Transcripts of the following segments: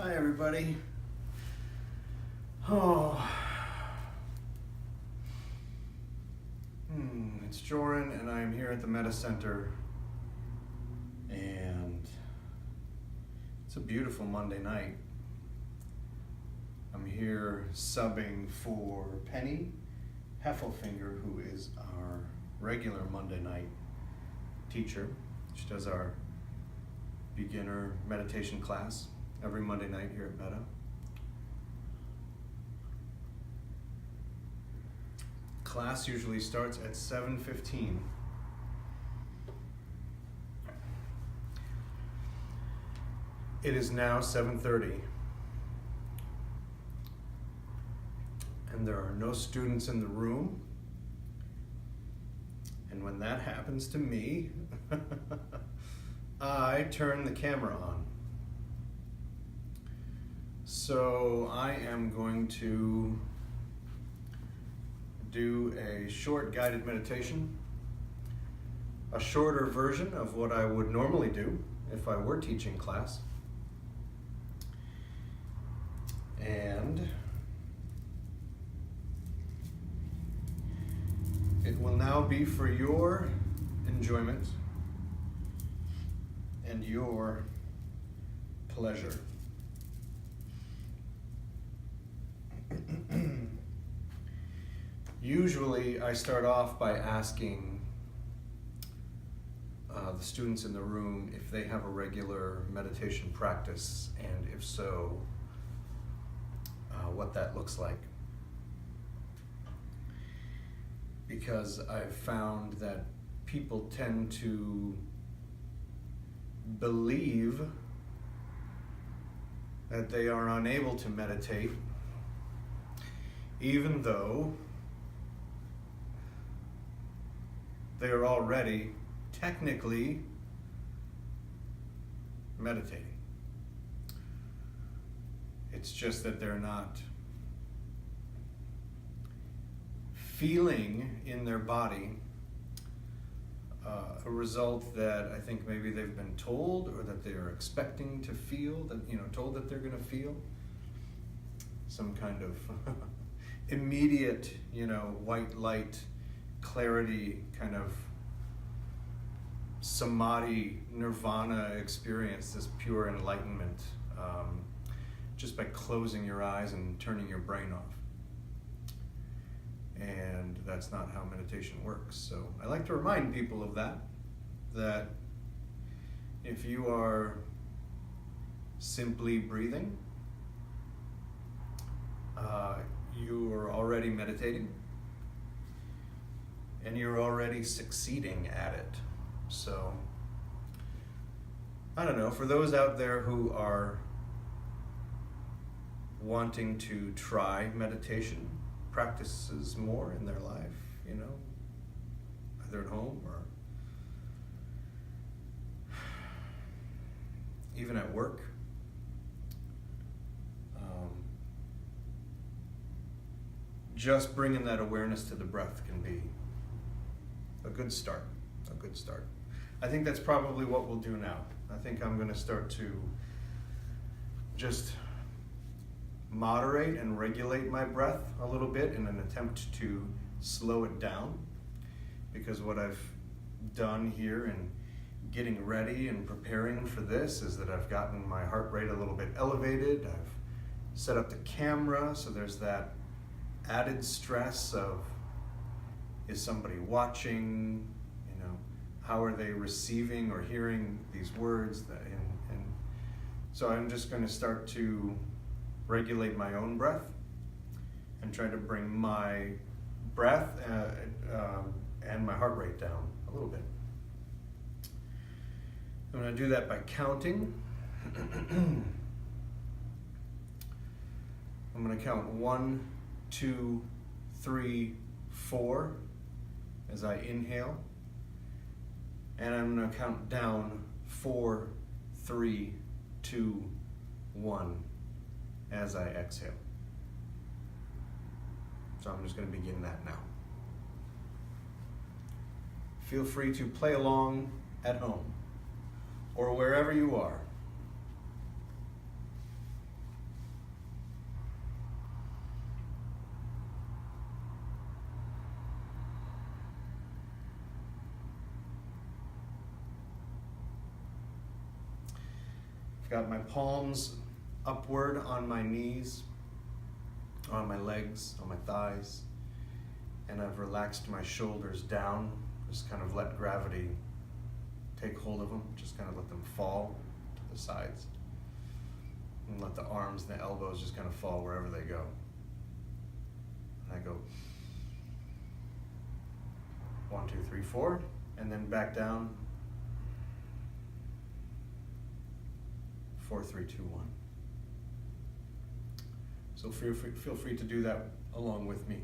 Hi, everybody. Oh. It's Joran, and I am here at the Metta Center. And it's a beautiful Monday night. I'm here subbing for Penny Heffelfinger, who is our regular Monday night teacher. She does our beginner meditation class every Monday night here at Metta. Class usually starts at 7:15. It is now 7:30. And there are no students in the room. And when that happens to me, I turn the camera on. So I am going to do a short guided meditation, a shorter version of what I would normally do if I were teaching class. And it will now be for your enjoyment and your pleasure. Usually I start off by asking the students in the room if they have a regular meditation practice, and if so, what that looks like. Because I've found that people tend to believe that they are unable to meditate, even though they are already technically meditating. It's just that they're not feeling in their body a result that I think maybe they've been told, or that they're expecting to feel, that, told that they're going to feel some kind of immediate, white light, clarity, kind of samadhi, nirvana experience, this pure enlightenment, just by closing your eyes and turning your brain off. And that's not how meditation works. So I like to remind people of that if you are simply breathing, you are already meditating, and you're already succeeding at it. So, I don't know, for those out there who are wanting to try meditation practices more in their life, either at home or even at work, just bringing that awareness to the breath can be a good start. I think that's probably what we'll do now. I think I'm going to start to just moderate and regulate my breath a little bit in an attempt to slow it down, because what I've done here in getting ready and preparing for this is that I've gotten my heart rate a little bit elevated. I've set up the camera, so there's that added stress of, is somebody watching? How are they receiving or hearing these words? And so I'm just going to start to regulate my own breath and try to bring my breath and my heart rate down a little bit. I'm going to do that by counting. I'm going to count 1, 2, 3, 4 as I inhale. And I'm going to count down 4, 3, 2, 1 as I exhale. So I'm just going to begin that now. Feel free to play along at home or wherever you are. I've got my palms upward on my knees, on my legs, on my thighs, and I've relaxed my shoulders down, just kind of let gravity take hold of them, just kind of let them fall to the sides, and let the arms and the elbows just kind of fall wherever they go. And I go 1, 2, 3, 4, and then back down 4, 3, 2, 1. So feel free to do that along with me.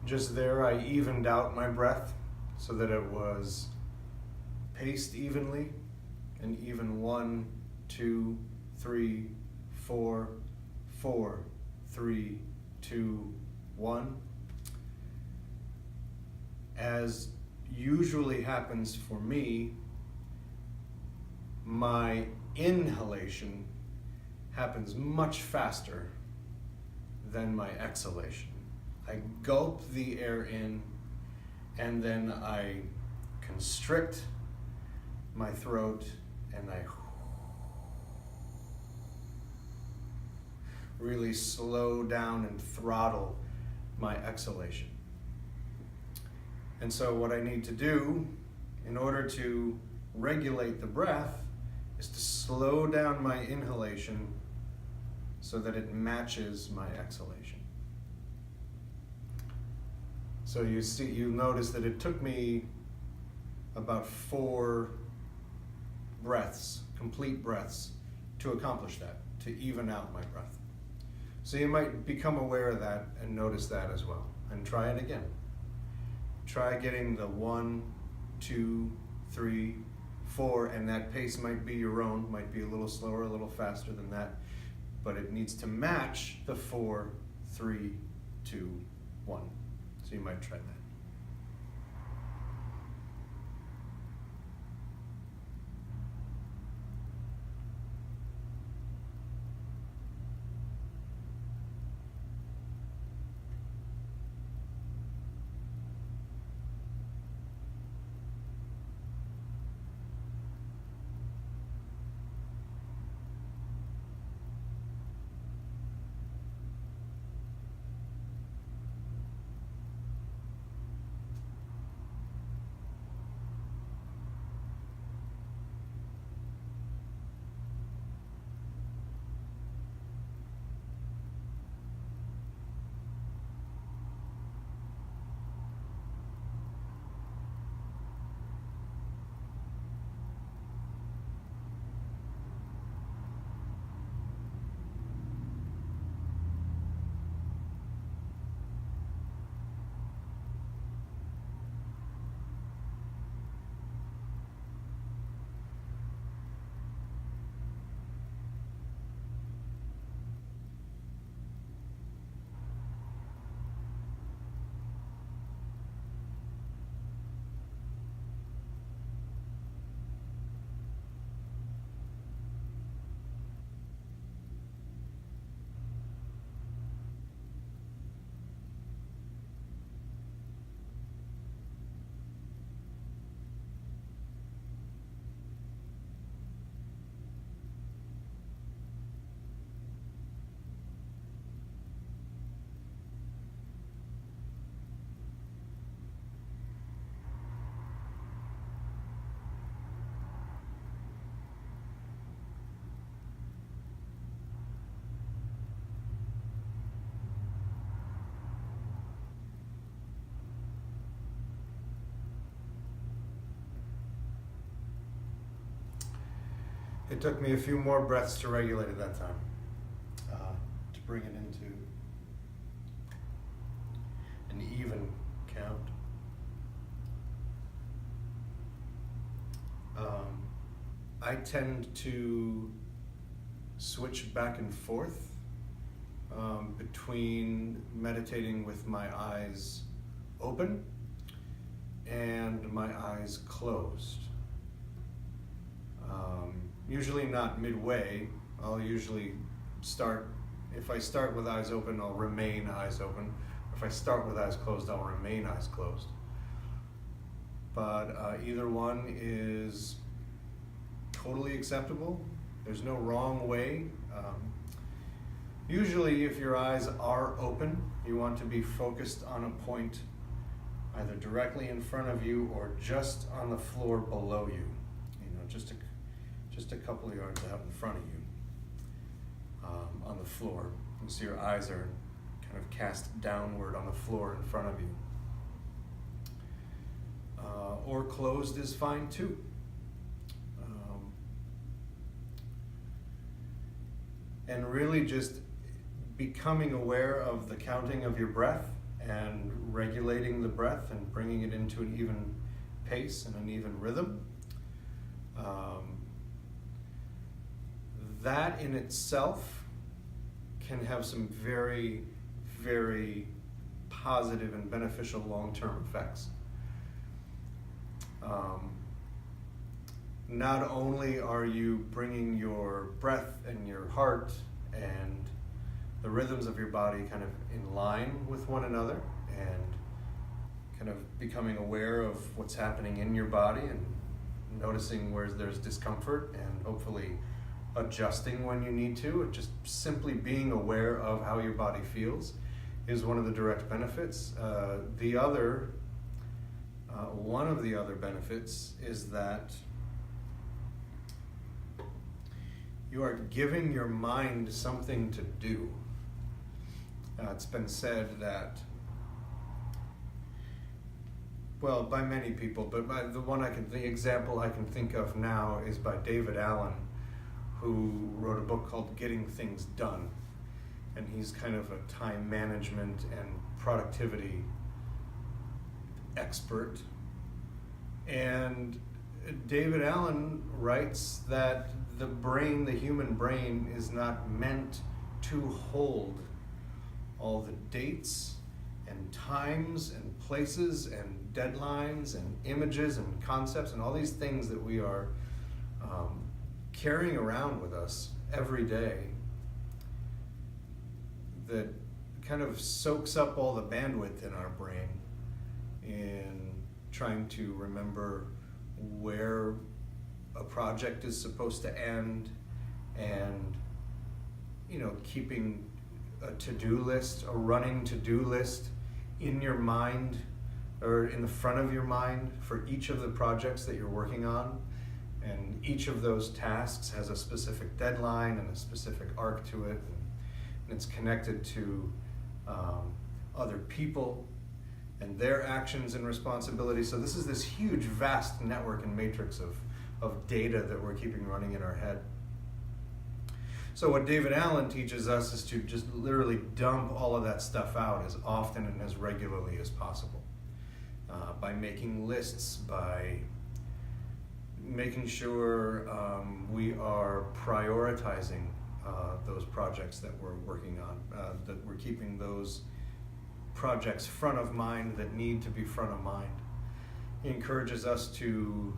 Just there, I evened out my breath so that it was paced evenly, and even 1, 2, 3, 4, 4, 3, 2, 1. As usually happens for me, my inhalation happens much faster than my exhalation. I gulp the air in, and then I constrict my throat, and I really slow down and throttle my exhalation. And so what I need to do in order to regulate the breath is to slow down my inhalation so that it matches my exhalation. So you notice that it took me about 4 breaths, complete breaths, to accomplish that, to even out my breath. So you might become aware of that and notice that as well, and try it again. Try getting the 1, 2, 3, 4, and that pace might be your own, might be a little slower, a little faster than that, but it needs to match the 4, 3, 2, 1. So you might try that. It took me a few more breaths to regulate it that time, to bring it into an even count. I tend to switch back and forth between meditating with my eyes open and my eyes closed. Usually not midway. I'll usually start, if I start with eyes open, I'll remain eyes open. If I start with eyes closed, I'll remain eyes closed. But either one is totally acceptable. There's no wrong way. Usually if your eyes are open, you want to be focused on a point either directly in front of you or just on the floor below you. You know, just a couple of yards out in front of you, on the floor. You see your eyes are kind of cast downward on the floor in front of you. Or closed is fine too. And really just becoming aware of the counting of your breath and regulating the breath and bringing it into an even pace and an even rhythm. That in itself can have some very, very positive and beneficial long-term effects. Not only are you bringing your breath and your heart and the rhythms of your body kind of in line with one another and kind of becoming aware of what's happening in your body and noticing where there's discomfort and hopefully adjusting when you need to, just simply being aware of how your body feels is one of the direct benefits. One of the other benefits is that you are giving your mind something to do. It's been said that, well, by many people, but the example I can think of now is by David Allen, who wrote a book called Getting Things Done. And he's kind of a time management and productivity expert. And David Allen writes that the human brain is not meant to hold all the dates and times and places and deadlines and images and concepts and all these things that we are carrying around with us every day that kind of soaks up all the bandwidth in our brain in trying to remember where a project is supposed to end and, you know, keeping a to-do list, a running to-do list in your mind or in the front of your mind for each of the projects that you're working on. And each of those tasks has a specific deadline and a specific arc to it. And it's connected to other people and their actions and responsibilities. So this is this huge, vast network and matrix of data that we're keeping running in our head. So what David Allen teaches us is to just literally dump all of that stuff out as often and as regularly as possible. By making lists, by making sure we are prioritizing those projects that we're working on, that we're keeping those projects front of mind that need to be front of mind. He encourages us to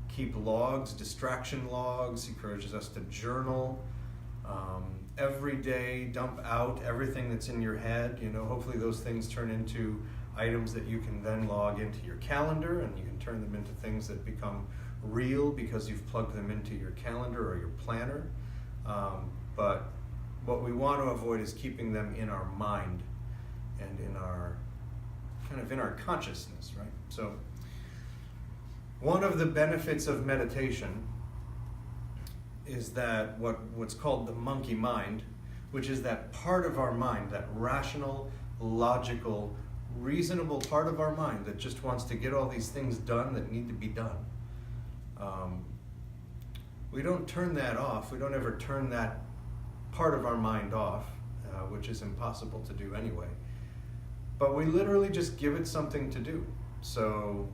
keep logs, distraction logs. He encourages us to journal. Every day, dump out everything that's in your head. You know, hopefully those things turn into items that you can then log into your calendar, and you can turn them into things that become real because you've plugged them into your calendar or your planner. But what we want to avoid is keeping them in our mind and in our consciousness, right? So one of the benefits of meditation is that what's called the monkey mind, which is that part of our mind, that rational, logical, reasonable part of our mind that just wants to get all these things done that need to be done. we don't turn that off. We don't ever turn that part of our mind off, which is impossible to do anyway. But we literally just give it something to do. So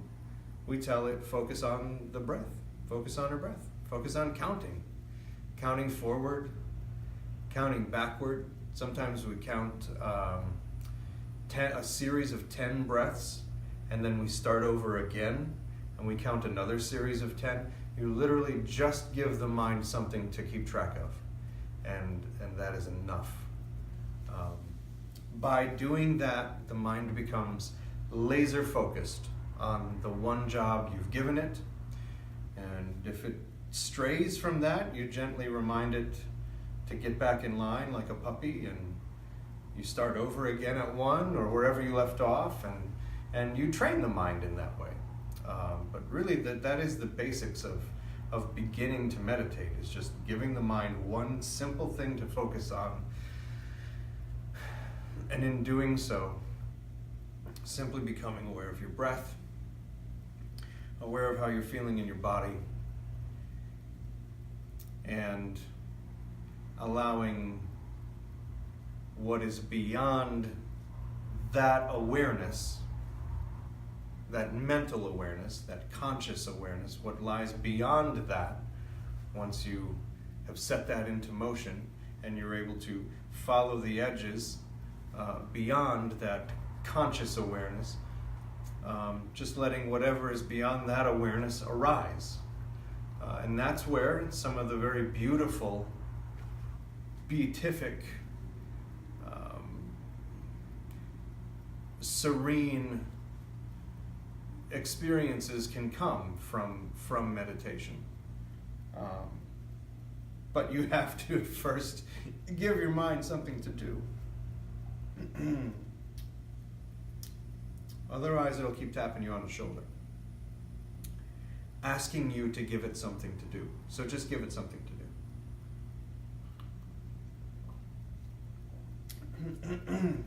we tell it, focus on the breath, focus on her breath, focus on counting forward, counting backward. Sometimes we count a series of 10 breaths, and then we start over again, and we count another series of 10. You literally just give the mind something to keep track of, and that is enough. By doing that, the mind becomes laser focused on the one job you've given it, and if it strays from that, you gently remind it to get back in line like a puppy, and you start over again at 1 or wherever you left off, and you train the mind in that way. But really, that is the basics of beginning to meditate, is just giving the mind one simple thing to focus on, and in doing so, simply becoming aware of your breath, aware of how you're feeling in your body, and allowing what is beyond that awareness, that mental awareness, that conscious awareness, what lies beyond that, once you have set that into motion and you're able to follow the edges beyond that conscious awareness, just letting whatever is beyond that awareness arise. And that's where some of the very beautiful, beatific, serene experiences can come from meditation. But you have to first give your mind something to do. Otherwise, it'll keep tapping you on the shoulder, asking you to give it something to do. So just give it something to do.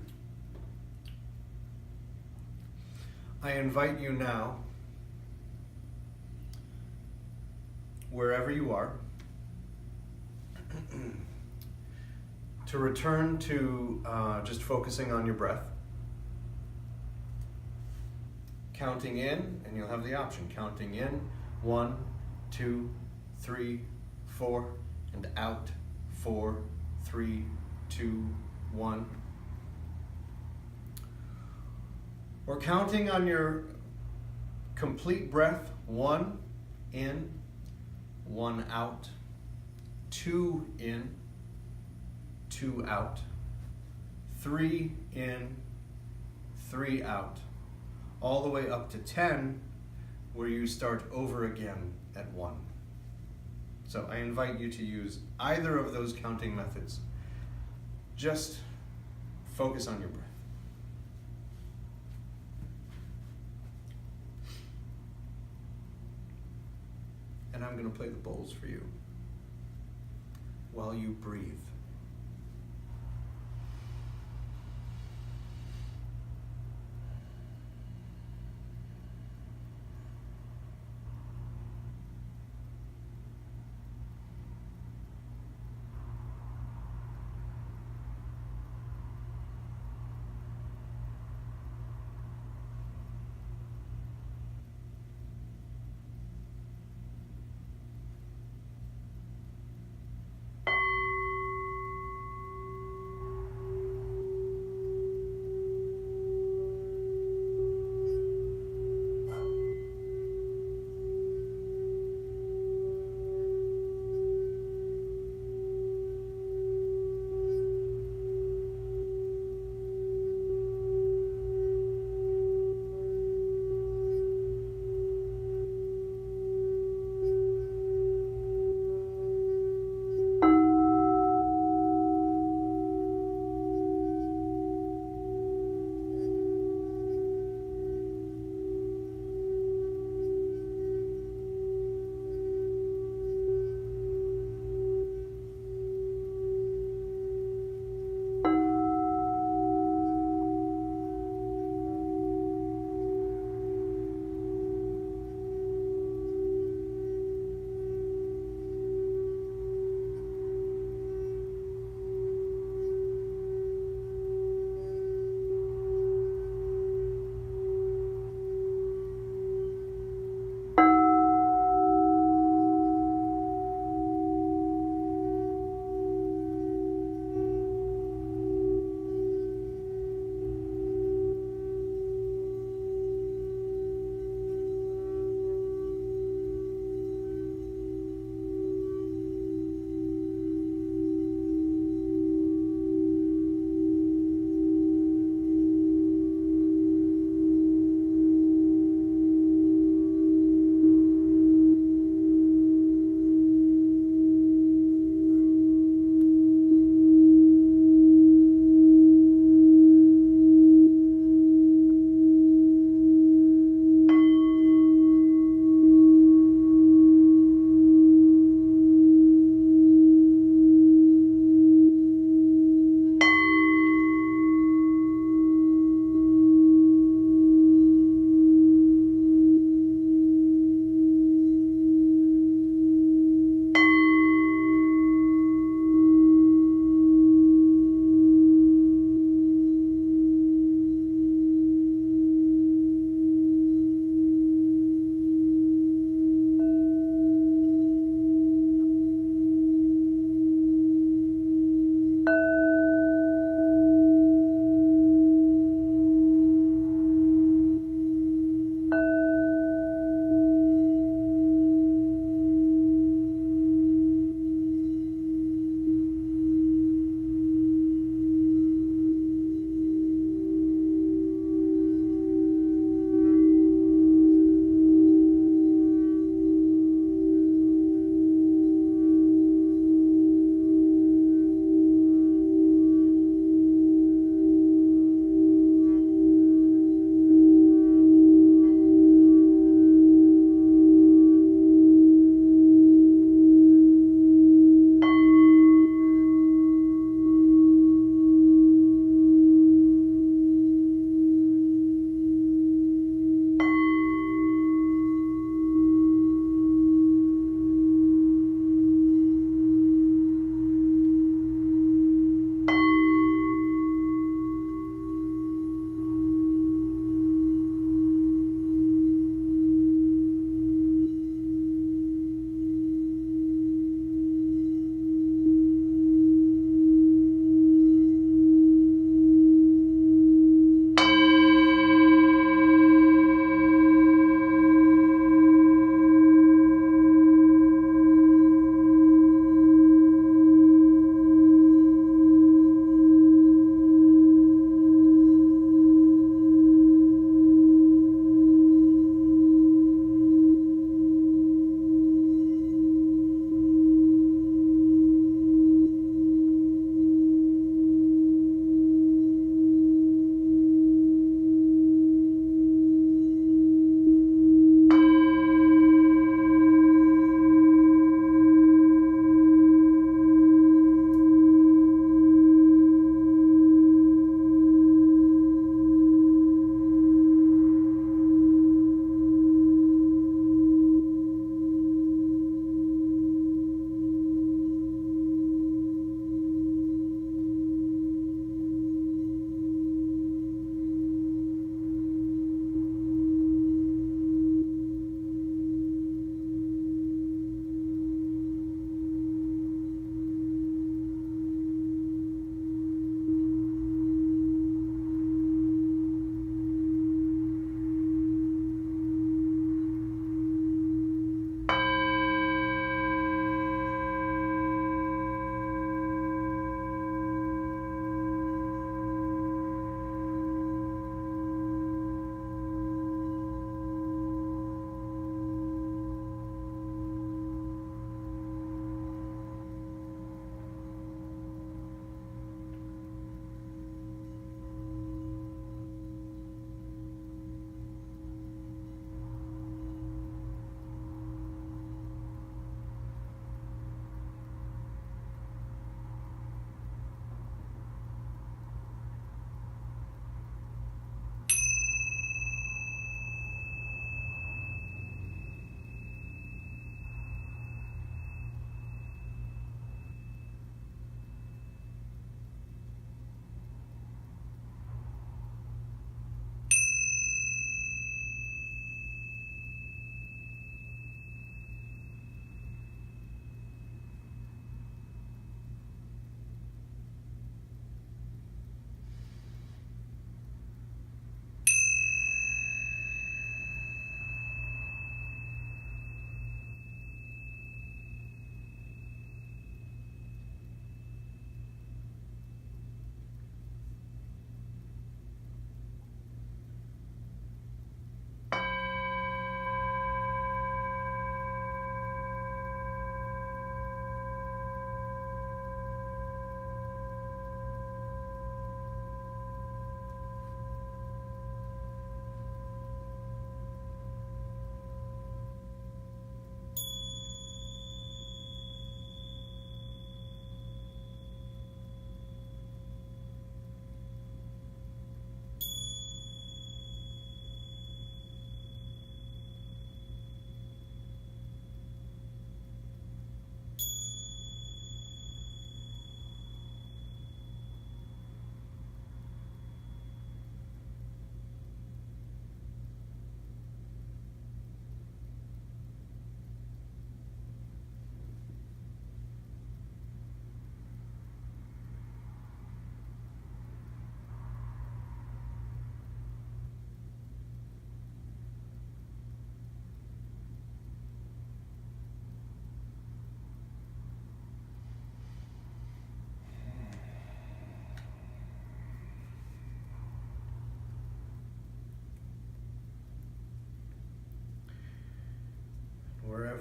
I invite you now, wherever you are, to return to just focusing on your breath. Counting in, and you'll have the option, counting in 1, 2, 3, 4, and out 4, 3, 2, 1. Or counting on your complete breath, 1 in, 1 out, 2 in, 2 out, 3 in, 3 out, all the way up to 10, where you start over again at 1. So I invite you to use either of those counting methods. Just focus on your breath. And I'm going to play the bowls for you while you breathe.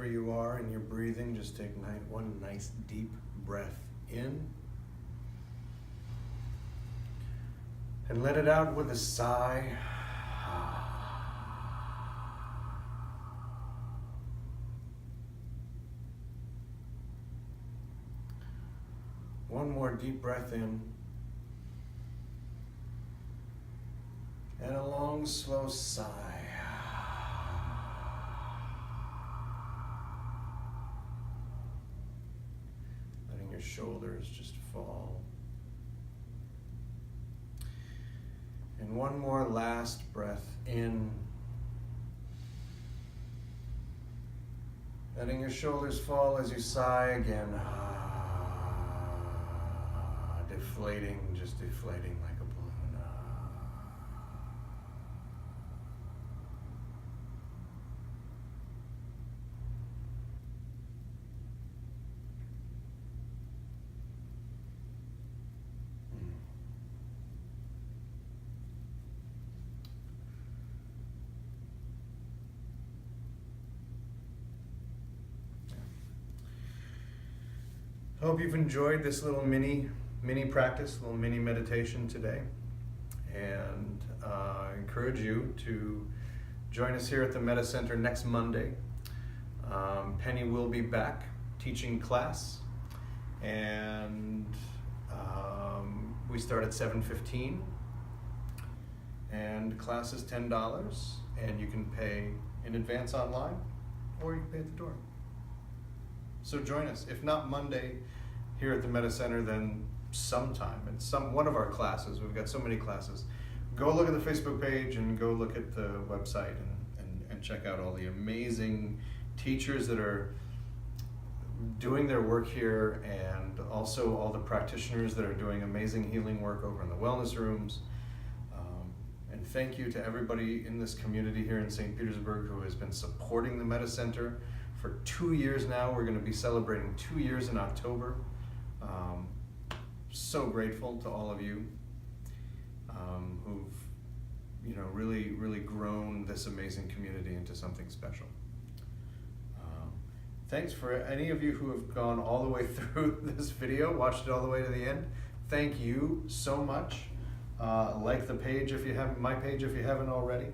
wherever you are in your breathing, just take one nice deep breath in. And let it out with a sigh. One more deep breath in. And a long, slow sigh. Letting your shoulders just fall. And one more last breath in. Letting your shoulders fall as you sigh again. Deflating, just deflating like a balloon. Hope you've enjoyed this little mini practice, little mini meditation today, and I encourage you to join us here at the Metta Center next Monday. Penny will be back teaching class, and we start at 7:15, and class is $10, and you can pay in advance online, or you can pay at the door. So join us. If not Monday here at the Metta Center, then sometime in one of our classes. We've got so many classes. Go look at the Facebook page and go look at the website and check out all the amazing teachers that are doing their work here, and also all the practitioners that are doing amazing healing work over in the wellness rooms. And thank you to everybody in this community here in St. Petersburg who has been supporting the Metta Center for 2 years now. We're going to be celebrating 2 years in October. So grateful to all of you who've really grown this amazing community into something special. Thanks for any of you who have gone all the way through this video, watched it all the way to the end. Thank you so much. Like the page if you haven't, my page if you haven't already,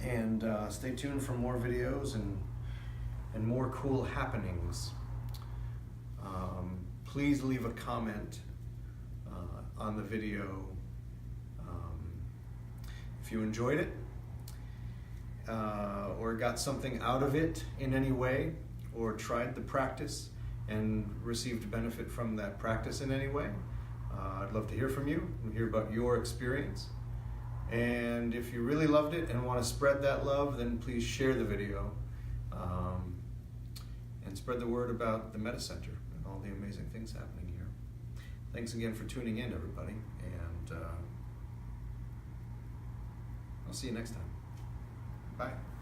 and stay tuned for more videos and more cool happenings. Please leave a comment on the video if you enjoyed it or got something out of it in any way, or tried the practice and received benefit from that practice in any way. I'd love to hear from you and hear about your experience. And if you really loved it and want to spread that love, then please share the video and spread the word about the Metta Center and all the amazing things happening here. Thanks again for tuning in, everybody, and I'll see you next time. Bye.